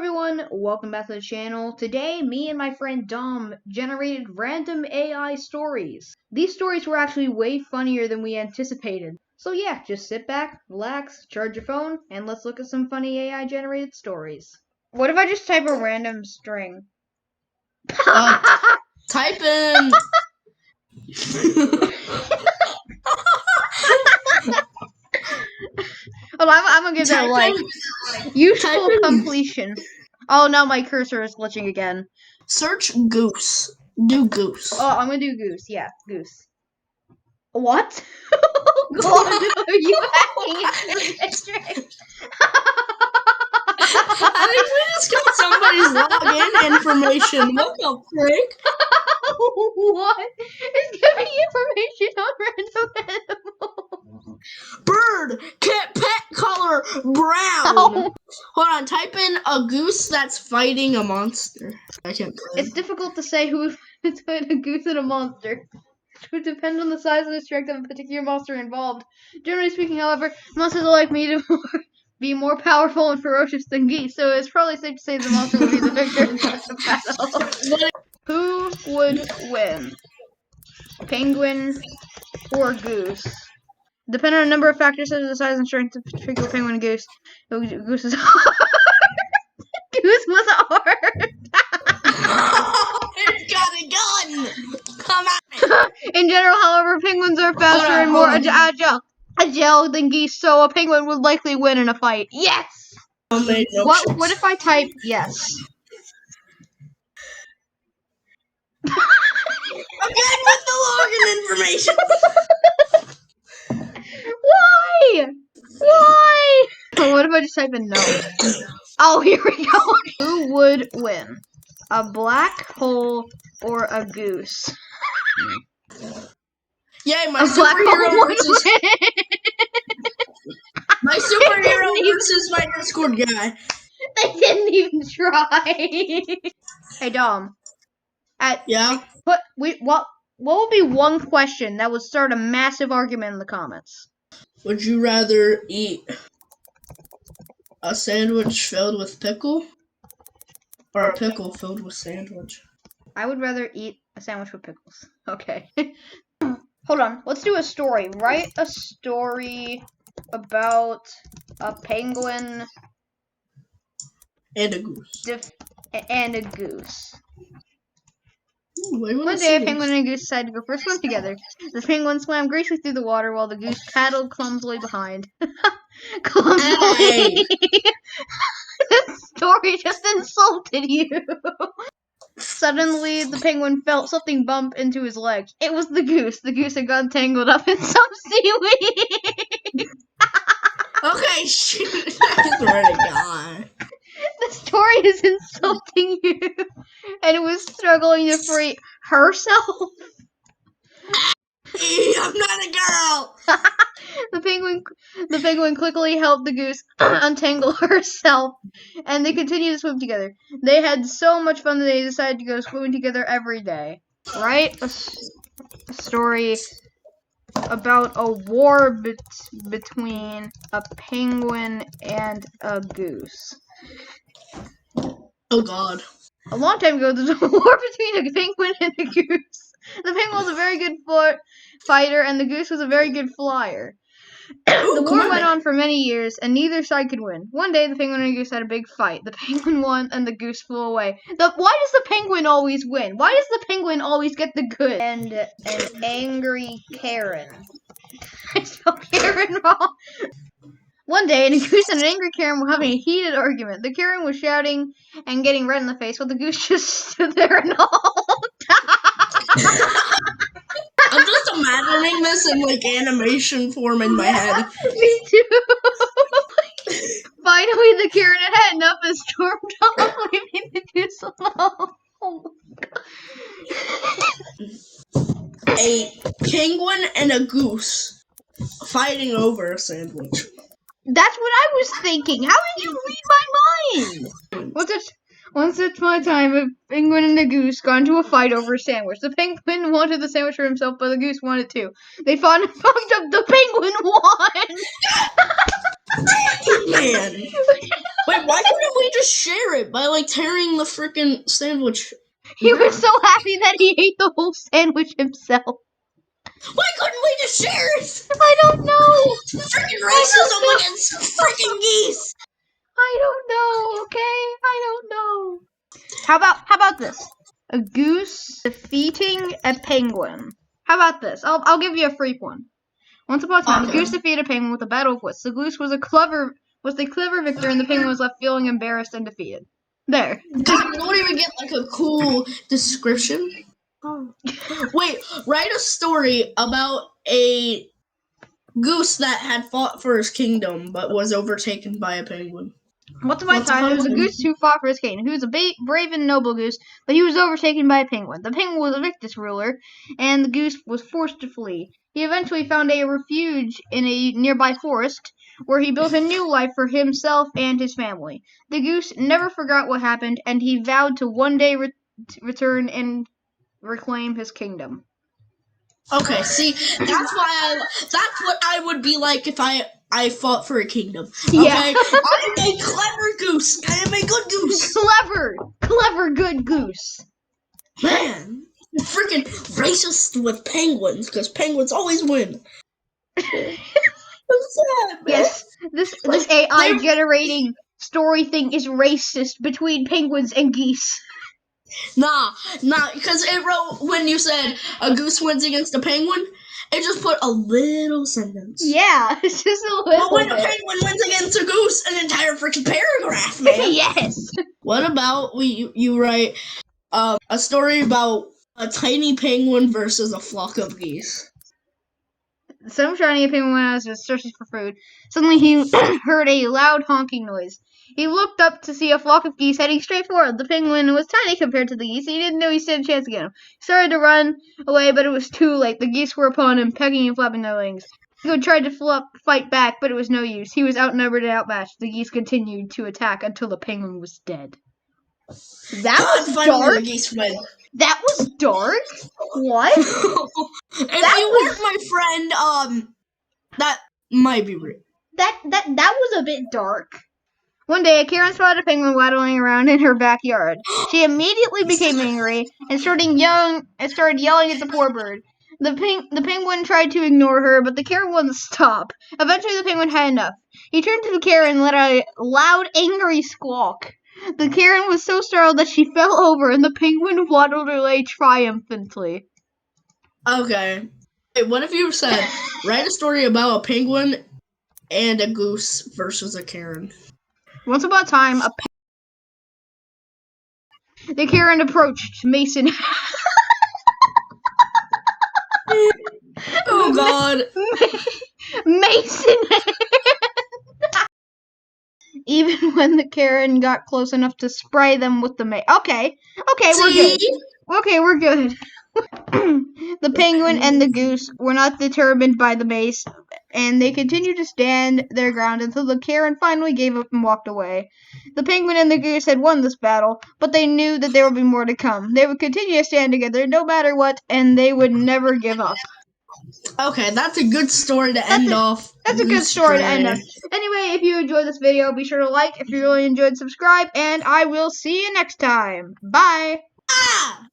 everyone, welcome back to the channel. Today, me and my friend Dom generated random AI stories. These stories were actually way funnier than we anticipated. So yeah, just sit back, relax, charge your phone, and let's look at some funny AI generated stories. What if I just type a random string? Type in... Oh, I'm gonna give that a like. Useful completion. Oh, now my cursor is glitching again. Search Goose. Do Goose. Oh, I'm gonna do Goose. Yeah, Goose. What? Oh God, are you hacking into the matrix? I think we just got somebody's login information. What the frick? What? It's giving information on random animals. Bird, cat, pet color, brown. Oh. Hold on, type in a goose that's fighting a monster. I can't play. It's difficult to say who is between a goose and a monster. It would depend on the size and the strength of a particular monster involved. Generally speaking, however, monsters are like me to be more powerful and ferocious than geese, so it's probably safe to say the monster would be the victor in such a battle. Who would win? Penguin or goose? Depending on a number of factors such as the size and strength of a particular penguin and goose. Goose is hard. Goose was hard. It's got a gun! Come on! In general, however, penguins are faster and more agile than geese, so a penguin would likely win in a fight. Yes! What if I type yes? Again with the login information! Why? Why? What if I just type in no? Oh, here we go. Who would win? A black hole or a goose? Yay, my superhero versus... My superhero versus my Discord guy. They didn't even try. Hey, Dom. Yeah? What would be one question that would start a massive argument in the comments? Would you rather eat a sandwich filled with pickle or a pickle filled with sandwich? I would rather eat a sandwich with pickles. Okay. Hold on. Let's do a story. Write a story about a penguin and a goose. And a goose. One day, a penguin and a goose decided to go for a swim together. The penguin swam gracefully through the water while the goose paddled clumsily behind. Clumsily. Hey. This story just insulted you. Suddenly, the penguin felt something bump into his legs. It was the goose. The goose had gotten tangled up in some seaweed. Okay, shoot. I swear to God. The story is insulting you, and it was struggling to free herself. I'm not a girl. The penguin quickly helped the goose untangle herself, and they continued to swim together. They had so much fun that they decided to go swimming together every day. Write a story about a war between a penguin and a goose. Oh God. A long time ago, there was a war between a penguin and a goose. The penguin was a very good fighter, and the goose was a very good flyer. The war went on for many years, and neither side could win. One day, the penguin and the goose had a big fight. The penguin won, and the goose flew away. Why does the penguin always win? Why does the penguin always get the good? And an angry Karen. I spelled Karen wrong. One day, the goose and an angry Karen were having a heated argument. The Karen was shouting and getting red in the face, while the goose just stood there and all. I'm just imagining this in like animation form in my head. Me too. Finally, the Karen had enough and stormed off, leaving the goose alone. Oh my God. A penguin and a goose fighting over a sandwich. That's what I was thinking. How did you read my mind? Once upon a time, a penguin and a goose got into a fight over a sandwich. The penguin wanted the sandwich for himself, but the goose wanted it too. They fought and fucked up. The penguin won. Man. Wait, why couldn't we just share it by like tearing the freaking sandwich? He was so happy that he ate the whole sandwich himself. Why couldn't we just share it? I don't know. Freaking racism against freaking geese. I don't know, okay? I don't know. How about this? A goose defeating a penguin. How about this? I'll give you a freak one. Once upon a time, a goose defeated a penguin with a battle of wits. The goose was the clever victor, and the penguin was left feeling embarrassed and defeated. There. God, you don't even get like a cool description. Oh. Wait, write a story about a goose that had fought for his kingdom but was overtaken by a penguin. Once upon a time, there was a goose who fought for his kingdom. He was a brave and noble goose, but he was overtaken by a penguin. The penguin was a victorious ruler, and the goose was forced to flee. He eventually found a refuge in a nearby forest, where he built a new life for himself and his family. The goose never forgot what happened, and he vowed to one day return and reclaim his kingdom. Okay, see, that's what I would be like if I fought for a kingdom. Okay? Yeah. I am a clever goose. I am a good goose. Clever, good goose. Man, freaking racist with penguins, because penguins always win. I'm sad, man. Yes, this AI generating story thing is racist between penguins and geese. Nah, because it wrote when you said a goose wins against a penguin, it just put a little sentence. Yeah, it's just a little. But when a penguin wins against a goose, an entire freaking paragraph, man. Yes. What about you write a story about a tiny penguin versus a flock of geese? Some shiny penguin was searching for food. Suddenly he heard a loud honking noise. He looked up to see a flock of geese heading straight for him. The penguin was tiny compared to the geese. He didn't know he stood a chance against him. He started to run away, but it was too late. The geese were upon him, pecking and flapping their wings. He tried to fight back, but it was no use. He was outnumbered and outmatched. The geese continued to attack until the penguin was dead. That was dark. The geese win. That was dark? What? If you weren't my friend, that might be real. That was a bit dark. One day, Karen spotted a penguin waddling around in her backyard. She immediately became angry and started yelling at the poor bird. The penguin tried to ignore her, but the Karen wouldn't stop. Eventually, the penguin had enough. He turned to the Karen and let out a loud, angry squawk. The Karen was so startled that she fell over, and the penguin waddled away triumphantly. Okay. Hey, what if you said, write a story about a penguin and a goose versus a Karen? Once upon a time, the Karen approached Mason. Oh, God. Mason! Even when the Karen got close enough to spray them with the mace. Okay, we're good. Okay, we're good. The penguin and the goose were not determined by the mace, and they continued to stand their ground until the Karen finally gave up and walked away. The penguin and the goose had won this battle, but they knew that there would be more to come. They would continue to stand together no matter what, and they would never give up. Okay, that's a good story to end off. That's a good story to end off. Anyway, if you enjoyed this video, be sure to like. If you really enjoyed, subscribe, and I will see you next time. Bye! Ah!